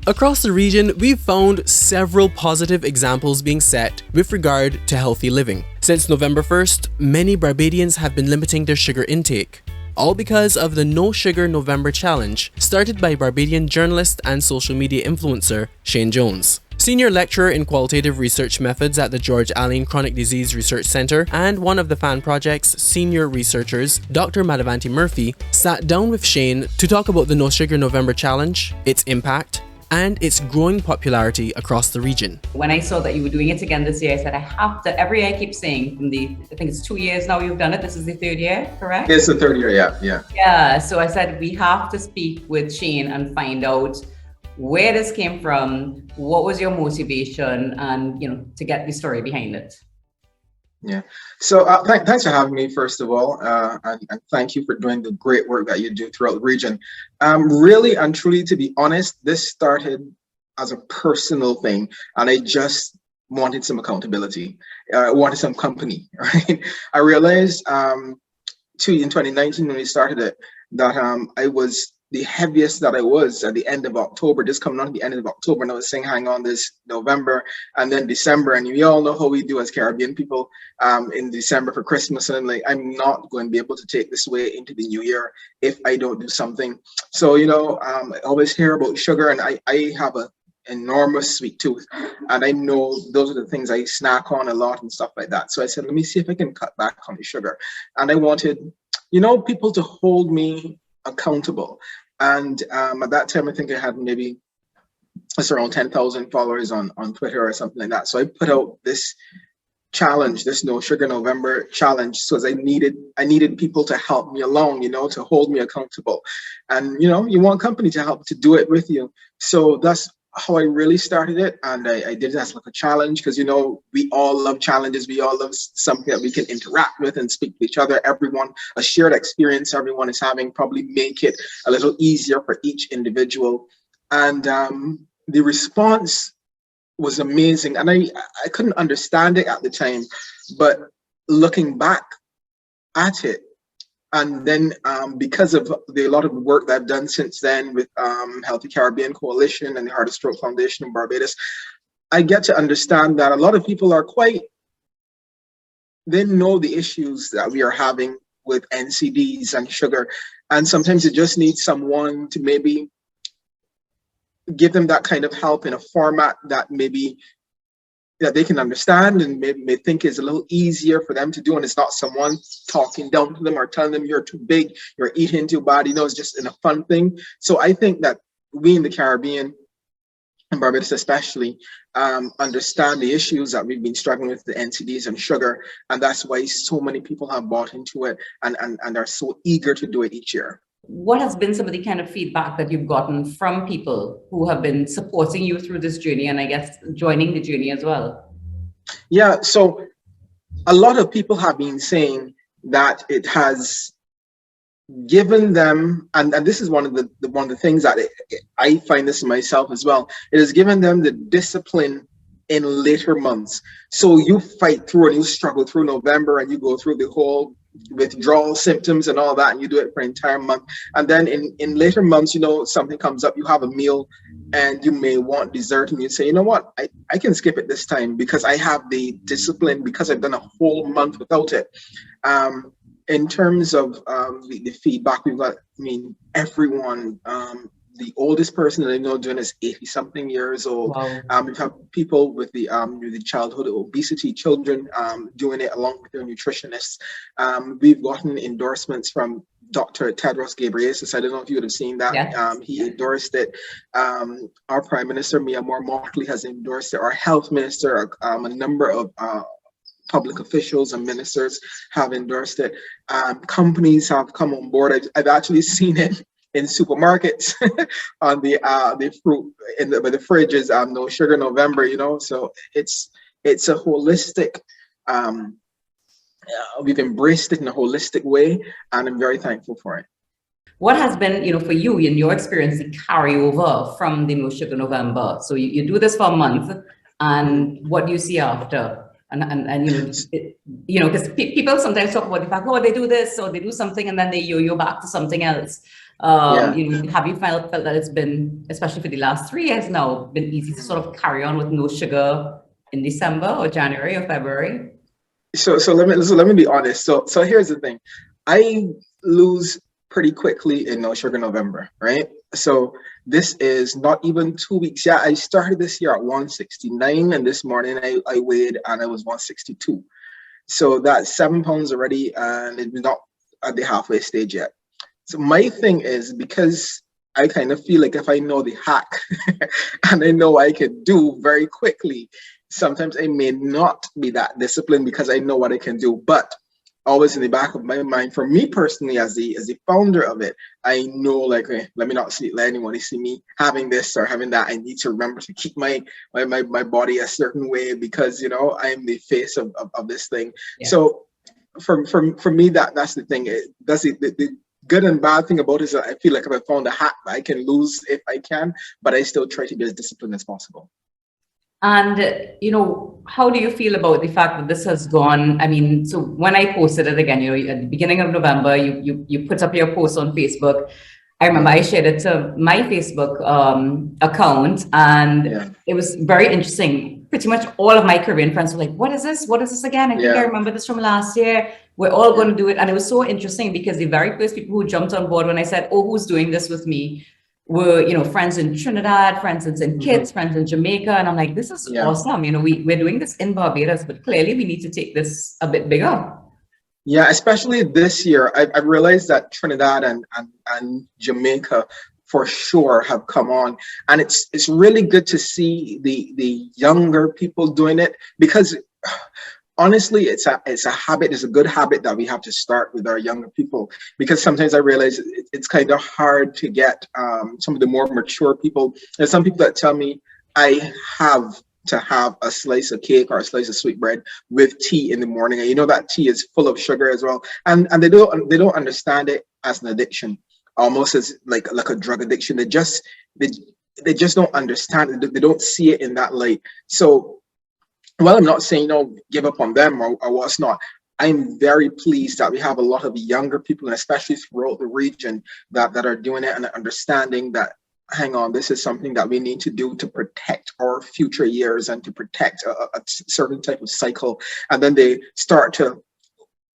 Across the region, we've found several positive examples being set with regard to healthy living. Since November 1st, many Barbadians have been limiting their sugar intake, all because of the No Sugar November challenge started by Barbadian journalist and social media influencer Cheyne Jones. Senior lecturer in qualitative research methods at the George Allen Chronic Disease Research Center and one of the FAN project's senior researchers, Dr. Madhavanti Murphy, sat down with Cheyne to talk about the No Sugar November challenge, its impact, and its growing popularity across the region. When I saw that you were doing it again this year, I said, I have to, every year I keep saying, I think it's 2 years now you've done it, this is the third year, correct? It's the third year, yeah. Yeah, so I said, we have to speak with Cheyne and find out where this came from, what was your motivation, and to get the story behind it. Yeah. So thanks for having me, first of all, and thank you for doing the great work that you do throughout the region. Really and truly, to be honest, this started as a personal thing, and I just wanted some accountability. I wanted some company, right? I realized in 2019 when we started it that I was the heaviest that I was at the end of October, just coming on to the end of October, and I was saying, hang on, this November and then December, and we all know how we do as Caribbean people in December for Christmas, and I'm like, I'm not going to be able to take this way into the new year if I don't do something. So, I always hear about sugar, and I have an enormous sweet tooth, and I know those are the things I snack on a lot and stuff like that. So I said, let me see if I can cut back on the sugar. And I wanted, people to hold me accountable. And at that time, I think I had maybe around 10,000 followers on Twitter or something like that. So I put out this challenge, this No Sugar November challenge, so I needed people to help me along, to hold me accountable. And you want company to help to do it with you. So that's how I really started it, and I did it as like a challenge because we all love challenges. We all love something that we can interact with and speak to each other. Everyone, a shared experience everyone is having, probably make it a little easier for each individual. And the response was amazing, and I couldn't understand it at the time, but looking back at it, and then because of a lot of work that I've done since then with Healthy Caribbean Coalition and the Heart and Stroke Foundation in Barbados, I get to understand that a lot of people are they know the issues that we are having with NCDs and sugar. And sometimes you just need someone to maybe give them that kind of help in a format that maybe that they can understand and may think is a little easier for them to do, and it's not someone talking down to them or telling them you're too big, you're eating too bad. It's just in a fun thing. So I think that we in the Caribbean, and Barbados especially, understand the issues that we've been struggling with, the NCDs and sugar, and that's why so many people have bought into it and are so eager to do it each year. What has been some of the kind of feedback that you've gotten from people who have been supporting you through this journey, and I guess joining the journey as well? Yeah, so a lot of people have been saying that it has given them, and this is one of the things that I find this in myself as well, it has given them the discipline in later months. So you fight through and you struggle through November and you go through the whole withdrawal symptoms and all that, and you do it for an entire month, and then in later months, something comes up, you have a meal and you may want dessert, and you say, what, I can skip it this time because I have the discipline, because I've done a whole month without it. In terms of the feedback we've got, everyone, the oldest person that I know doing is 80-something years old. Wow. We've had people with the childhood obesity, children doing it along with their nutritionists. We've gotten endorsements from Dr. Tedros Ghebreyesus. I don't know if you would have seen that. Yes. He endorsed it. Our Prime Minister, Mia Moore-Mockley, has endorsed it. Our Health Minister, a number of public officials and ministers have endorsed it. Companies have come on board. I've actually seen it in supermarkets on the fruit by the fridges. No Sugar November, so it's a holistic, we've embraced it in a holistic way, and I'm very thankful for it. What has been, for you in your experience, the carryover from the No Sugar November? So you do this for a month, and what do you see after? And because people sometimes talk about the fact, they do this or they do something and then they yo-yo back to something else. Yeah. Have you felt that it's been, especially for the last 3 years now, been easy to sort of carry on with no sugar in December or January or February? So let me be honest. So here's the thing. I lose pretty quickly in No Sugar November, right? So this is not even 2 weeks. Yeah, I started this year at 169, and this morning I weighed and I was 162. So that's 7 pounds already, and it's not at the halfway stage yet. So my thing is, because I kind of feel like if I know the hack and I know I can do very quickly, sometimes I may not be that disciplined because I know what I can do. But always in the back of my mind, for me personally, as the founder of it, I know, like, let me not let anyone see me having this or having that. I need to remember to keep my body a certain way because I'm the face of this thing. Yeah. So for me, that's the thing. That's the good and bad thing about it is that I feel like if I found a hack, I can lose if I can, but I still try to be as disciplined as possible. And, how do you feel about the fact that this has gone? I mean, so when I posted it again, at the beginning of November, you put up your post on Facebook. I remember I shared it to my Facebook account, and it was very interesting. Pretty much all of my Caribbean friends were like, what is this? What is this again? I think I remember this from last year. We're all going to do it. And it was so interesting because the very first people who jumped on board when I said, oh, who's doing this with me, were, friends in Trinidad, friends in St. Kitts, friends in Jamaica. And I'm like, this is awesome. We're doing this in Barbados, but clearly we need to take this a bit bigger. Yeah, especially this year. I realized that Trinidad and Jamaica for sure have come on. And it's really good to see the younger people doing it because honestly, it's a habit. It's a good habit that we have to start with our younger people, because sometimes I realize it's kind of hard to get some of the more mature people. There's some people that tell me I have to have a slice of cake or a slice of sweetbread with tea in the morning, and that tea is full of sugar as well, and they don't understand it as an addiction, almost as like a drug addiction. They just don't understand it. They don't see it in that light. So well, I'm not saying give up on them or what's not. I'm very pleased that we have a lot of younger people, and especially throughout the region, that are doing it and understanding that, hang on, this is something that we need to do to protect our future years and to protect a certain type of cycle. And then they start to,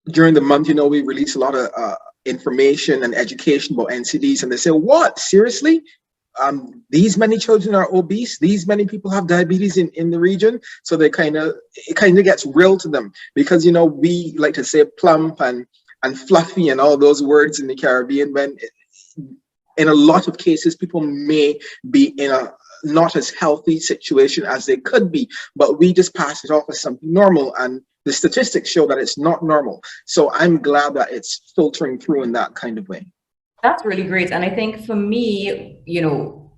during the month, we release a lot of information and education about NCDs, and they say, what, seriously? These many children are obese, these many people have diabetes in the region. So it kind of gets real to them, because we like to say plump and fluffy and all those words in the Caribbean, when in a lot of cases people may be in a not as healthy situation as they could be, but we just pass it off as something normal, and the statistics show that it's not normal. So I'm glad that it's filtering through in that kind of way. That's really great. And I think for me,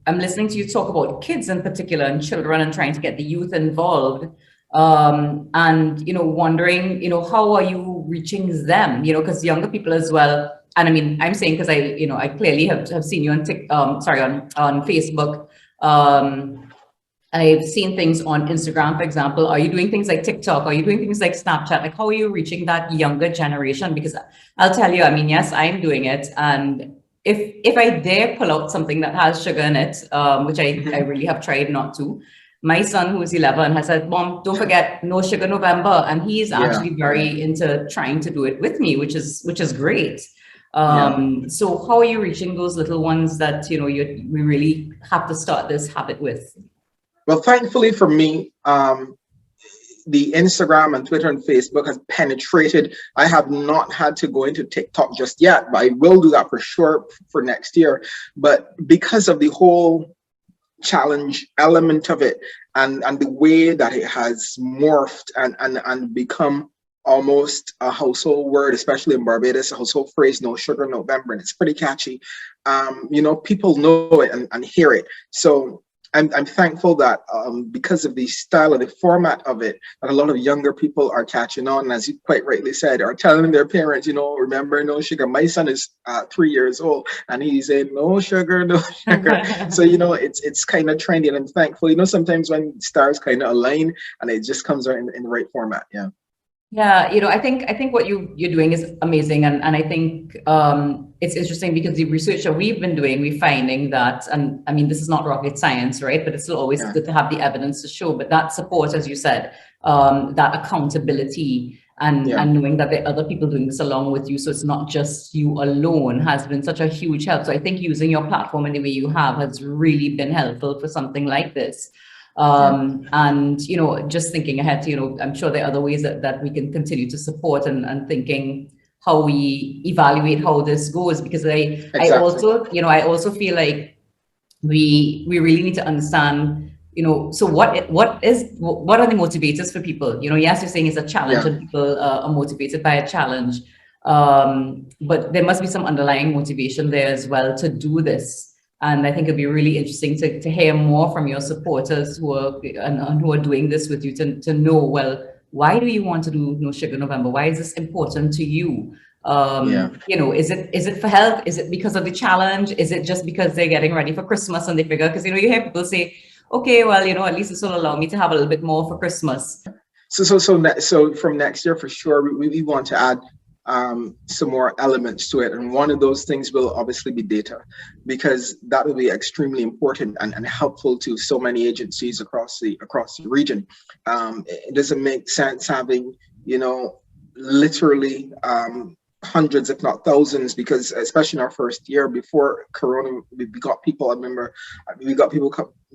I'm listening to you talk about kids in particular and children and trying to get the youth involved. And, wondering, how are you reaching them? Because younger people as well. And I mean, I'm saying because I clearly have seen you on Facebook. I've seen things on Instagram, for example. Are you doing things like TikTok? Are you doing things like Snapchat? Like, how are you reaching that younger generation? Because I'll tell you, I mean, yes, I'm doing it. And if I dare pull out something that has sugar in it, which I really have tried not to, my son, who is 11, has said, Mom, don't forget No Sugar November. And he's actually very into trying to do it with me, which is great. So how are you reaching those little ones that, we really have to start this habit with? Well, thankfully for me, the Instagram and Twitter and Facebook has penetrated. I have not had to go into TikTok just yet, but I will do that for sure for next year. But because of the whole challenge element of it, and the way that it has morphed and become almost a household word, especially in Barbados, a household phrase, No Sugar November, and it's pretty catchy. People know it and hear it. So I'm thankful that because of the style and the format of it, that a lot of younger people are catching on, and as you quite rightly said, are telling their parents, remember No Sugar. My son is 3 years old, and he's saying no sugar, no sugar. So it's kind of trendy, and I'm thankful. Sometimes when stars kind of align, and it just comes out in the right format. Yeah. Yeah, I think what you're doing is amazing, and I think it's interesting because the research that we've been doing, we're finding that, and I mean this is not rocket science, right? But it's still always good to have the evidence to show. But that support, as you said, that accountability and knowing that there are other people doing this along with you, so it's not just you alone, has been such a huge help. So I think using your platform in the way you have has really been helpful for something like this. And, just thinking ahead, I'm sure there are other ways that we can continue to support and thinking how we evaluate how this goes, because I also feel like we really need to understand, so what are the motivators for people? Yes, you're saying it's a challenge and people are motivated by a challenge. But there must be some underlying motivation there as well to do this. And I think it'd be really interesting to hear more from your supporters who are doing this with you to know, well, why do you want to do No Sugar November? Why is this important to you? Is it for health? Is it because of the challenge? Is it just because they're getting ready for Christmas and they figure, because you hear people say, okay, well, at least this will allow me to have a little bit more for Christmas. So from next year, for sure, we want to add some more elements to it, and one of those things will obviously be data, because that will be extremely important and helpful to so many agencies across the region. It doesn't make sense having literally hundreds, if not thousands, because especially in our first year before Corona, we got people. I remember we got people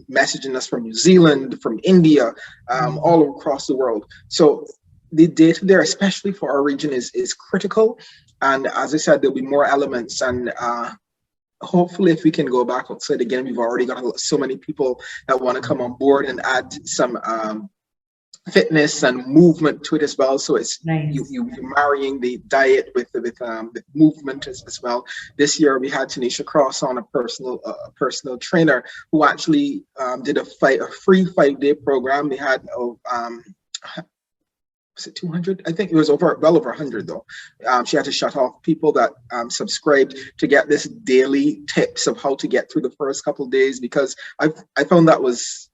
messaging us from New Zealand, from India, all across the world. So the data there, especially for our region, is critical. And as I said, there'll be more elements, and hopefully if we can go back outside again, we've already got so many people that want to come on board and add some fitness and movement to it as well. So it's nice. You're marrying the diet with movement as well. This year we had Tanisha Cross on, a personal trainer who actually did a free 5-day program. They had was it 200? I think it was well over 100 though. She had to shut off people that subscribed to get this daily tips of how to get through the first couple of days, because I found that was,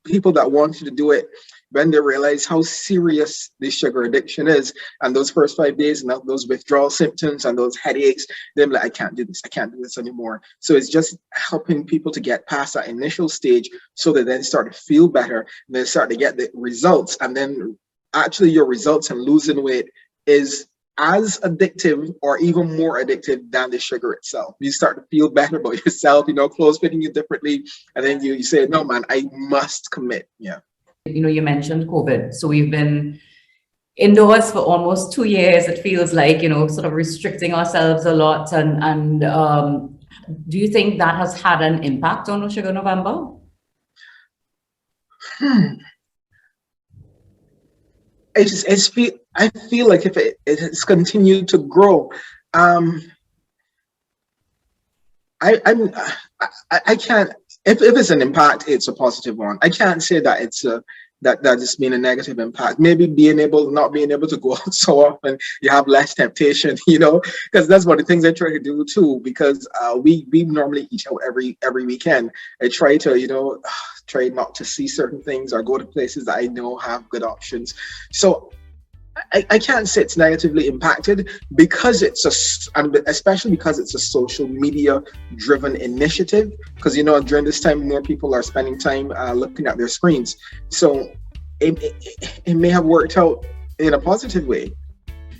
people that wanted to do it, when they realize how serious the sugar addiction is, and those first 5 days and those withdrawal symptoms and those headaches, they're like, I can't do this anymore. So it's just helping people to get past that initial stage, so they then start to feel better, and they start to get the results. And then actually your results and losing weight is as addictive or even more addictive than the sugar itself. You start to feel better about yourself, clothes fitting you differently, and then you say, no man, I must commit. You mentioned COVID. So we've been indoors for almost 2 years. It feels like, sort of restricting ourselves a lot. And do you think that has had an impact on No Sugar November? I feel like if it has continued to grow, I can't. If it's an impact, it's a positive one. I can't say that it's that it's been a negative impact. Maybe not being able to go out so often, you have less temptation, because that's one of the things I try to do too. Because we normally eat out every weekend. I try to try not to see certain things or go to places that I know have good options. So I can't say it's negatively impacted, because especially because it's a social media driven initiative, because during this time more people are spending time looking at their screens, so it may have worked out in a positive way.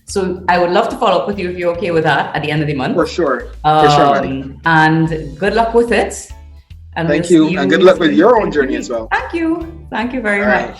So I would love to follow up with you if you're okay with that at the end of the month. For sure, Maddie. And good luck with it. And thank you, and good luck with your own journey as well. Thank you very much.